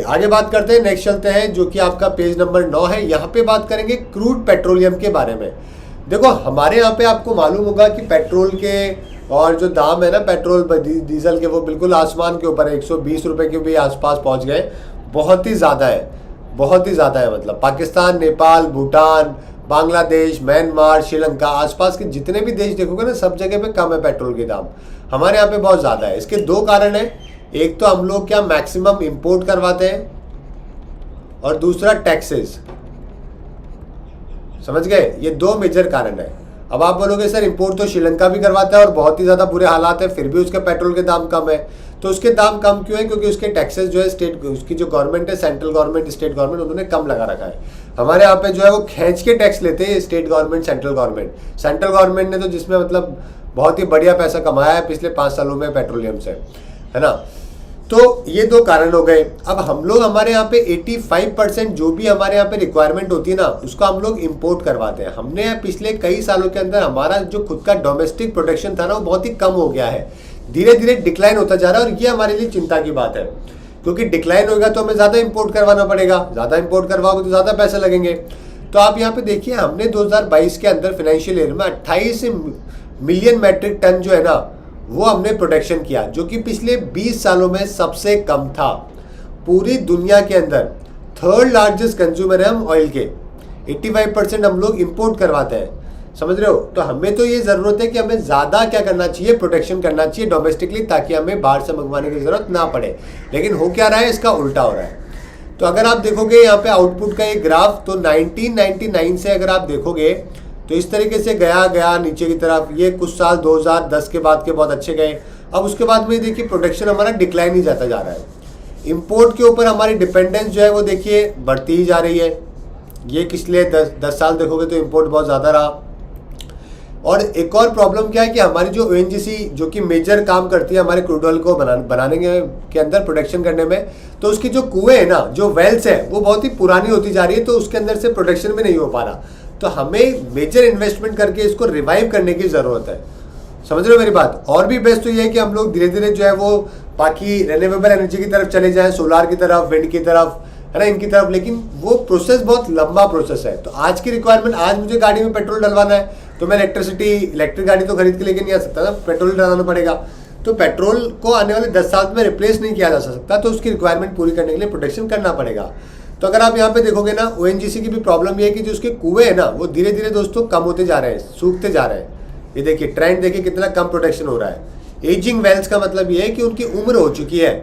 आगे बात करते हैं, नेक्स्ट चलते हैं जो कि आपका पेज नंबर 9 है। यहाँ पे बात करेंगे क्रूड पेट्रोलियम के बारे में। देखो हमारे यहाँ पे आपको मालूम होगा कि पेट्रोल के और जो दाम है ना पेट्रोल डीजल के, वो बिल्कुल आसमान के ऊपर है। 120 रुपए के भी आसपास पहुँच गए, बहुत ही ज़्यादा है, बहुत ही ज़्यादा है। मतलब पाकिस्तान, नेपाल, भूटान, बांग्लादेश, म्यांमार, श्रीलंका, आसपास के जितने भी देश देखोगे ना, सब जगह पे कम है पेट्रोल के दाम। हमारे यहाँ पे बहुत ज़्यादा है। इसके दो कारण है, एक तो हम लोग क्या मैक्सिमम इंपोर्ट करवाते हैं, और दूसरा टैक्सेस। समझ गए, ये दो मेजर कारण है। अब आप बोलोगे सर इंपोर्ट तो श्रीलंका भी करवाता है और बहुत ही ज़्यादा बुरे हालात है, फिर भी उसके पेट्रोल के दाम कम है। तो उसके दाम कम क्यों है? क्योंकि उसके टैक्सेस जो है स्टेट, उसकी जो गवर्नमेंट है, सेंट्रल गवर्नमेंट, स्टेट गवर्नमेंट, उन्होंने कम लगा रखा है। हमारे यहाँ पे जो है वो खींच के टैक्स लेते हैं state government, central government. Central government ने तो जिसमें मतलब बहुत ही बढ़िया पैसा कमाया है पिछले 5 सालों में पेट्रोलियम से, है ना। तो ये दो कारण हो गए। अब हम लोग हमारे यहाँ पे 85% जो भी हमारे यहाँ पे रिक्वायरमेंट होती है ना, उसको हम लोग इंपोर्ट करवाते हैं। हमने पिछले कई सालों के अंदर हमारा जो खुद का डोमेस्टिक प्रोडक्शन था ना, वो बहुत ही कम हो गया है, धीरे धीरे डिक्लाइन होता जा रहा है। और ये हमारे लिए चिंता की बात है, क्योंकि डिक्लाइन होगा तो हमें ज़्यादा इंपोर्ट करवाना पड़ेगा, ज़्यादा इंपोर्ट करवाओगे तो ज़्यादा पैसे लगेंगे। तो आप यहाँ पे देखिए, हमने 2022 के अंदर फाइनेंशियल ईयर में 28 मिलियन मैट्रिक टन जो है ना, वो हमने प्रोडक्शन किया, जो कि पिछले 20 सालों में सबसे कम था। पूरी दुनिया के अंदर थर्ड लार्जेस्ट कंज्यूमर है हम ऑयल के। 85% हम लोग इंपोर्ट करवाते हैं, समझ रहे हो। तो हमें तो ये ज़रूरत है कि हमें ज़्यादा क्या करना चाहिए, प्रोडक्शन करना चाहिए डोमेस्टिकली, ताकि हमें बाहर से मंगवाने की ज़रूरत ना पड़े। लेकिन हो क्या रहा है, इसका उल्टा हो रहा है। तो अगर आप देखोगे यहाँ पे आउटपुट का एक ग्राफ, तो 1999 से अगर आप देखोगे तो इस तरीके से गया नीचे की तरफ। ये कुछ साल 2010 के बाद के बहुत अच्छे गए। अब उसके बाद में देखिए प्रोडक्शन हमारा डिक्लाइन ही जाता जा रहा है। इंपोर्ट के ऊपर हमारी डिपेंडेंस जो है वो देखिए बढ़ती ही जा रही है। ये पिछले 10 साल देखोगे तो इंपोर्ट बहुत ज़्यादा रहा। और एक और प्रॉब्लम क्या है कि हमारी जो ONGC जो कि मेजर काम करती है हमारे क्रूड ऑयल को बनाने के अंदर, प्रोडक्शन करने में, तो उसकी जो कुएँ है ना, जो वेल्स है, वो बहुत ही पुरानी होती जा रही है। तो उसके अंदर से प्रोडक्शन भी नहीं हो पा रहा। तो हमें मेजर इन्वेस्टमेंट करके इसको रिवाइव करने की ज़रूरत है। समझ रहे हो मेरी बात। और भी बेस्ट तो ये है कि हम लोग धीरे धीरे जो है वो बाकी रिन्यूएबल एनर्जी की तरफ चले जाएं, सोलार की तरफ, विंड की तरफ, है ना, इनकी तरफ। लेकिन वो प्रोसेस बहुत लंबा प्रोसेस है। तो आज की रिक्वायरमेंट, आज मुझे गाड़ी में पेट्रोल डलवाना है तो मैं इलेक्ट्रिक गाड़ी तो खरीद के लेके नहीं आ सकता ना, पेट्रोल डलवाना पड़ेगा। तो पेट्रोल को आने वाले 10 साल में रिप्लेस नहीं किया जा सकता। तो उसकी रिक्वायरमेंट पूरी करने के लिए प्रोडक्शन करना पड़ेगा। तो अगर आप यहाँ पे देखोगे ना, ONGC की भी प्रॉब्लम ये है कि जो उसके कुएं है ना, वो धीरे धीरे दोस्तों कम होते जा रहे हैं, सूखते जा रहे हैं। ये देखिए ट्रेंड देखिए कितना कम प्रोडक्शन हो रहा है। एजिंग वेल्स का मतलब ये है कि उनकी उम्र हो चुकी है।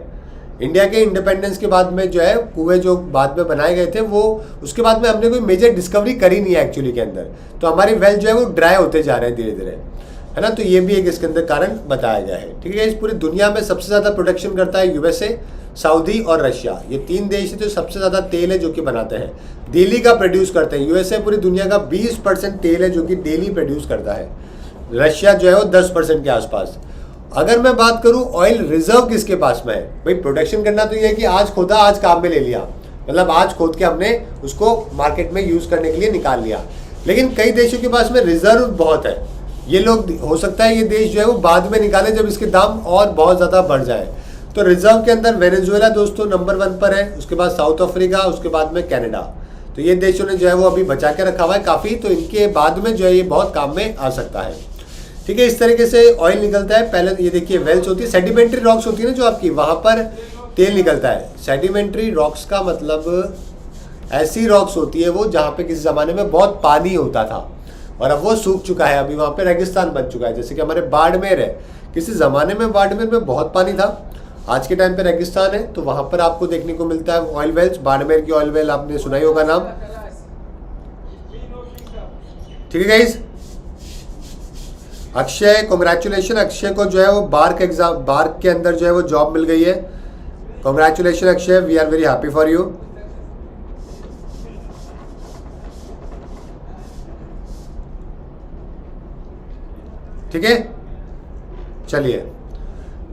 इंडिया के इंडिपेंडेंस के बाद में जो है कुएं जो बाद में बनाए गए थे, वो उसके बाद में हमने कोई मेजर डिस्कवरी करी नहीं है एक्चुअली के अंदर। तो हमारी वेल जो है वो ड्राई होते जा रहे हैं धीरे धीरे, है ना। तो ये भी एक इसके अंदर कारण बताया गया है। ठीक है, इस पूरी दुनिया में सबसे ज़्यादा प्रोडक्शन करता है USA, सऊदी और रशिया। ये 3 देश है जो सबसे ज़्यादा तेल है जो कि बनाते हैं, डेली का प्रोड्यूस करते हैं। USA पूरी दुनिया का 20% तेल है जो कि डेली प्रोड्यूस करता है। रशिया जो है वो 10% के आसपास। अगर मैं बात करूं ऑयल रिजर्व किसके पास में है, भाई प्रोडक्शन करना तो ये है कि आज खोदा आज काम में ले लिया, मतलब आज खोद के हमने उसको मार्केट में यूज़ करने के लिए निकाल लिया। लेकिन कई देशों के पास में रिजर्व बहुत है। ये लोग, हो सकता है ये देश जो है वो बाद में निकाले जब इसके दाम और बहुत ज़्यादा बढ़ जाए। तो रिजर्व के अंदर वेनेजुएला दोस्तों नंबर 1 पर है, उसके बाद साउथ अफ्रीका, उसके बाद में कनाडा। तो ये देशों ने जो है वो अभी बचा के रखा हुआ है काफ़ी। तो इनके बाद में जो है ये बहुत काम में आ सकता है। ठीक है, इस तरीके से ऑयल निकलता है। पहले ये देखिए वेल्स होती है, सेडिमेंट्री रॉक्स होती है ना जो आपकी, वहाँ पर तेल निकलता है। सेडिमेंट्री रॉक्स का मतलब ऐसी रॉक्स होती है वो जहाँ पे किसी ज़माने में बहुत पानी होता था और अब वो सूख चुका है, अभी वहाँ पे रेगिस्तान बन चुका है। जैसे कि हमारे बाड़मेर है, किसी ज़माने में बाड़मेर में बहुत पानी था, आज के टाइम पे रेगिस्तान है। तो वहाँ पर आपको देखने को मिलता है ऑयल वेल्स। बाड़मेर की ऑयल वेल आपने सुना ही होगा नाम। ठीक है गाइस, अक्षय, कॉन्ग्रेचुलेशन। अक्षय को जो है वो बार्क के अंदर जो है वो जॉब मिल गई है। Congratulation Akshay, we are very happy for you. ठीक है, चलिए।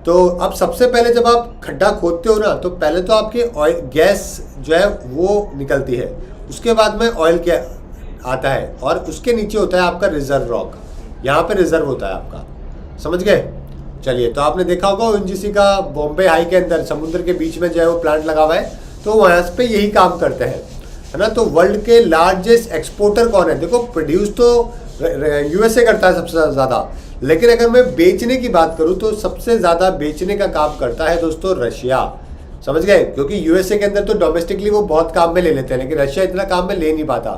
तो अब सबसे पहले जब आप खड्डा खोदते हो ना, तो पहले तो आपकी ऑयल गैस जो है वो निकलती है, उसके बाद में ऑयल क्या आता है, और उसके नीचे होता है आपका रिजर्व रॉक। यहाँ पे रिजर्व होता है आपका, समझ गए। चलिए, तो आपने देखा होगा ONGC का बॉम्बे हाई के अंदर समुद्र के बीच में जो है वो प्लांट लगा हुआ है। तो वहाँ पे यही काम करते हैं, है ना। तो वर्ल्ड के लार्जेस्ट एक्सपोर्टर कौन है? देखो प्रोड्यूस तो यूएसए करता है सबसे ज़्यादा, लेकिन अगर मैं बेचने की बात करूं तो सबसे ज़्यादा बेचने का काम करता है दोस्तों रशिया, समझ गए। क्योंकि यूएसए के अंदर तो डोमेस्टिकली वो बहुत काम में ले लेते हैं, लेकिन रशिया इतना काम में ले नहीं पाता।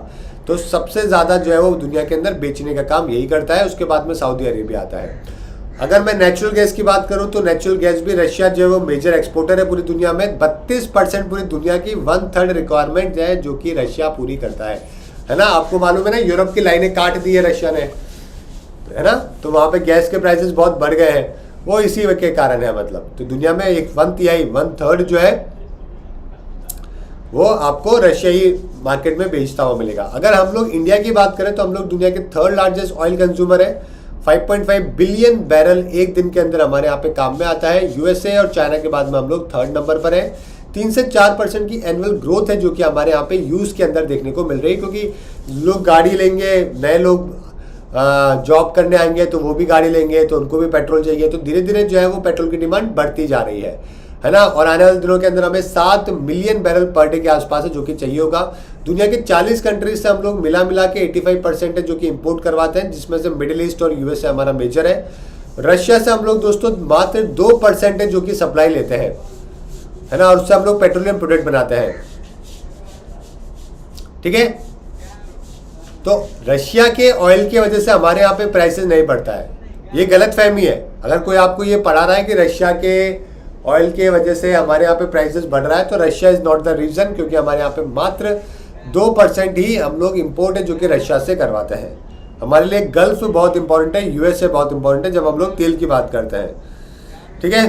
तो सबसे ज़्यादा जो है वो दुनिया के अंदर बेचने का काम यही करता है। उसके बाद में सऊदी अरेबिया आता है। अगर मैं नेचुरल गैस की बात करूं तो नेचुरल गैस भी रशिया जो है वो मेजर एक्सपोर्टर है पूरी दुनिया में। 32% पूरी दुनिया की 1/3 रिक्वायरमेंट जो है जो कि रशिया पूरी करता है ना। आपको मालूम है ना, यूरोप की लाइनें काट दी है रशिया ने, है ना। तो वहाँ पे गैस के प्राइसेस बहुत बढ़ गए हैं, वो इसी के कारण है। मतलब तो दुनिया में 1/3 जो है वो आपको रशियाई मार्केट में बेचता हुआ मिलेगा। अगर हम लोग इंडिया की बात करें तो हम लोग दुनिया के 3rd लार्जेस्ट ऑयल कंज्यूमर है। 5.5 बिलियन बैरल एक दिन के अंदर हमारे यहाँ पे काम में आता है। यूएसए और चाइना के बाद में हम लोग 3rd नंबर पर है। 3 से 4% की एनुअल ग्रोथ है जो कि हमारे यहाँ पे यूज के अंदर देखने को मिल रही है, क्योंकि लोग गाड़ी लेंगे, नए लोग जॉब करने आएंगे तो वो भी गाड़ी लेंगे, तो उनको भी पेट्रोल चाहिए। तो धीरे धीरे जो है वो पेट्रोल की डिमांड बढ़ती जा रही है ना। और आने वाले दिनों के अंदर हमें 7 मिलियन बैरल पर डे के आसपास है जो कि चाहिए होगा। दुनिया के 40 कंट्रीज से हम लोग मिला के 85% है जो कि इंपोर्ट करवाते हैं, जिसमें से मिडिल ईस्ट और यूएसए हमारा मेजर है। रशिया से हम लोग दोस्तों मात्र 2% है जो कि सप्लाई लेते हैं, है ना। और उससे हम लोग पेट्रोलियम प्रोडक्ट बनाते हैं, ठीक है। तो रशिया के ऑयल की वजह से हमारे यहाँ पे प्राइसेस नहीं बढ़ता है, ये गलत फहमी है। अगर कोई आपको ये पढ़ा रहा है कि रशिया के ऑयल के वजह से हमारे यहाँ पे प्राइसेस बढ़ रहा है, तो Russia is not the reason, क्योंकि हमारे यहाँ पे मात्र 2% ही हम लोग इंपोर्ट है जो कि रशिया से करवाते हैं। हमारे लिए गल्फ बहुत इंपॉर्टेंट है, यूएसए बहुत इंपॉर्टेंट है जब हम लोग तेल की बात करते हैं, ठीक है।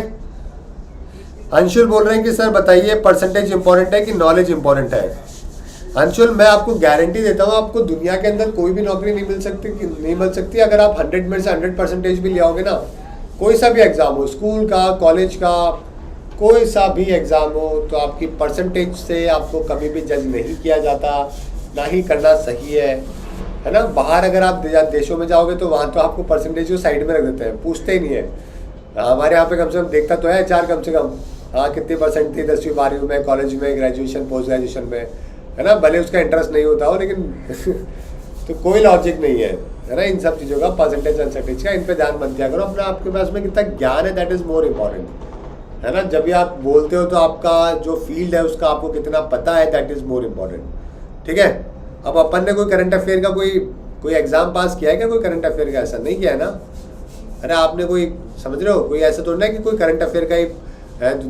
अंशुल बोल रहे हैं कि सर बताइए परसेंटेज इंपॉर्टेंट है कि नॉलेज इंपॉर्टेंट है। अंशुल मैं आपको गारंटी देता हूँ, आपको दुनिया के अंदर कोई भी नौकरी नहीं मिल सकती अगर आप 100 में से 100% भी ले आओगे ना। कोई सा भी एग्ज़ाम हो, स्कूल का, कॉलेज का, कोई सा भी एग्ज़ाम हो, तो आपकी परसेंटेज से आपको कभी भी जज नहीं किया जाता, ना ही करना सही है ना। बाहर अगर आप देशों में जाओगे तो वहाँ तो आपको परसेंटेज को साइड में रख देते हैं, पूछते ही नहीं है। हमारे यहाँ पे कम से कम देखता तो है चार कम से कम, हाँ कितनी परसेंट थी 10वीं 12वीं में, कॉलेज में, ग्रेजुएशन, पोस्ट ग्रेजुएशन में, है ना। भले उसका इंटरेस्ट नहीं होता हो, लेकिन तो कोई लॉजिक नहीं है ना इन सब चीज़ों का, परसेंटेज अनसर्टेज का। इन पे ध्यान मत दिया करो अपना, आपके पास में कितना ज्ञान है दैट इज़ मोर इम्पॉर्टेंट, है ना। जब भी आप बोलते हो तो आपका जो फील्ड है उसका आपको कितना पता है दैट इज़ मोर इम्पॉर्टेंट, ठीक है। अब अपन ने कोई करंट अफेयर का कोई एग्जाम पास किया है क्या? कोई करंट अफेयर का ऐसा नहीं किया है ना। अरे आपने कोई समझ रहे हो, कोई ऐसा तो नहीं कि कोई करंट अफेयर का ही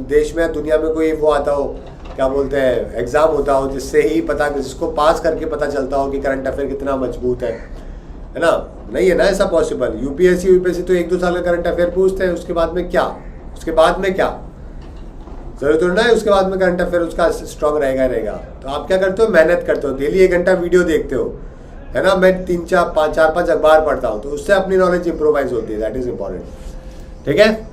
देश में दुनिया में कोई वो आता हो, क्या बोलते हैं, एग्जाम होता हो जिससे ही पता, जिसको पास करके पता चलता हो कि करंट अफेयर कितना मजबूत है ना। नहीं है ना ऐसा पॉसिबल। यूपीएससी तो 1-2 साल का करंट अफेयर पूछते हैं, उसके बाद में क्या, जरूरत ना है उसके बाद में करंट अफेयर उसका स्ट्रॉन्ग रहेगा। तो आप क्या करते हो, मेहनत करते हो, डेली 1 घंटा वीडियो देखते हो, है ना। मैं 4-5 अखबार पढ़ता हूँ, तो उससे अपनी नॉलेज इंप्रोवाइज होती है, दैट इज इंपॉर्टेंट, ठीक है।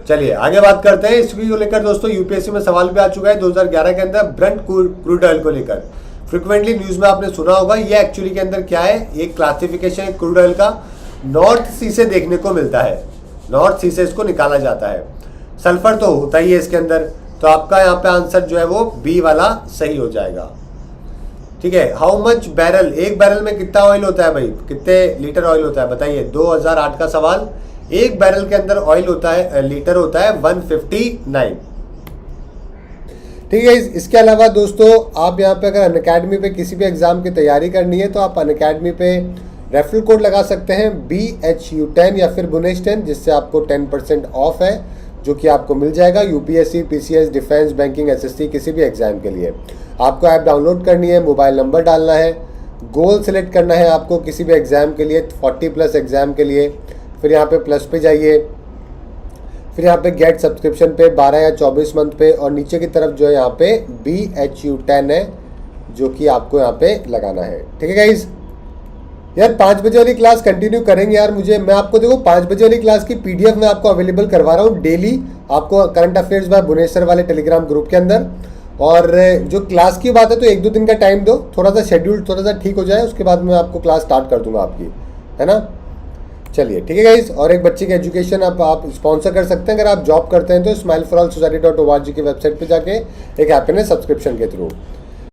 चलिए आगे बात करते हैं इसको लेकर दोस्तों। यूपीएससी में सवाल भी आ चुका है 2011 के अंदर ब्रंट क्रूड ऑयल को लेकर। फ्रिक्वेंटली न्यूज में आपने सुना होगा। ये एक्चुअली के अंदर क्या है, एक क्लासिफिकेशन है क्रूड ऑयल का, नॉर्थ सी से देखने को मिलता है, नॉर्थ सी से इसको निकाला जाता है। सल्फर तो होता ही है इसके अंदर, तो आपका यहाँ पे आंसर जो है वो बी वाला सही हो जाएगा, ठीक है। हाउ मच बैरल, एक बैरल में कितना ऑयल होता है भाई, कितने लीटर ऑयल होता है बताइए। 2008 का सवाल। एक बैरल के अंदर ऑयल होता है, लीटर होता है 159, ठीक है। इसके अलावा दोस्तों आप यहाँ पे अगर अनअकैडमी पे किसी भी एग्जाम की तैयारी करनी है तो आप अनअकैडमी पे रेफरल कोड लगा सकते हैं BHU10 या फिर बुनेश 10, जिससे आपको 10% ऑफ है जो कि आपको मिल जाएगा UPSC, PCS, defence, banking, SSC किसी भी एग्जाम के लिए। आपको ऐप डाउनलोड करनी है, मोबाइल नंबर डालना है, गोल सेलेक्ट करना है आपको किसी भी एग्जाम के लिए, 40+ एग्जाम के लिए। फिर यहाँ पे प्लस पे जाइए, फिर यहाँ पे गेट सब्सक्रिप्शन पे 12 या 24 मंथ पे, और नीचे की तरफ जो है यहाँ पे BHU10 है जो कि आपको यहाँ पे लगाना है, ठीक है गाइज। यार 5 बजे वाली क्लास कंटिन्यू करेंगे यार। मैं आपको देखो 5 बजे वाली क्लास की PDF मैं आपको अवेलेबल करवा रहा हूँ डेली, आपको करंट अफेयर्स बाय भुवनेश्वर वाले टेलीग्राम ग्रुप के अंदर। और जो क्लास की बात है तो 1-2 दिन का टाइम दो, थोड़ा सा शेड्यूल थोड़ा सा ठीक हो जाए, उसके बाद मैं आपको क्लास स्टार्ट कर दूंगा आपकी, है ना। चलिए ठीक है गाइस, और एक बच्चे की एजुकेशन आप स्पॉन्सर कर सकते हैं अगर आप जॉब करते हैं तो स्माइल फॉर ऑल सोसाइटी.org की वेबसाइट पे जाके एक हैप्पीनेस सब्सक्रिप्शन के थ्रू।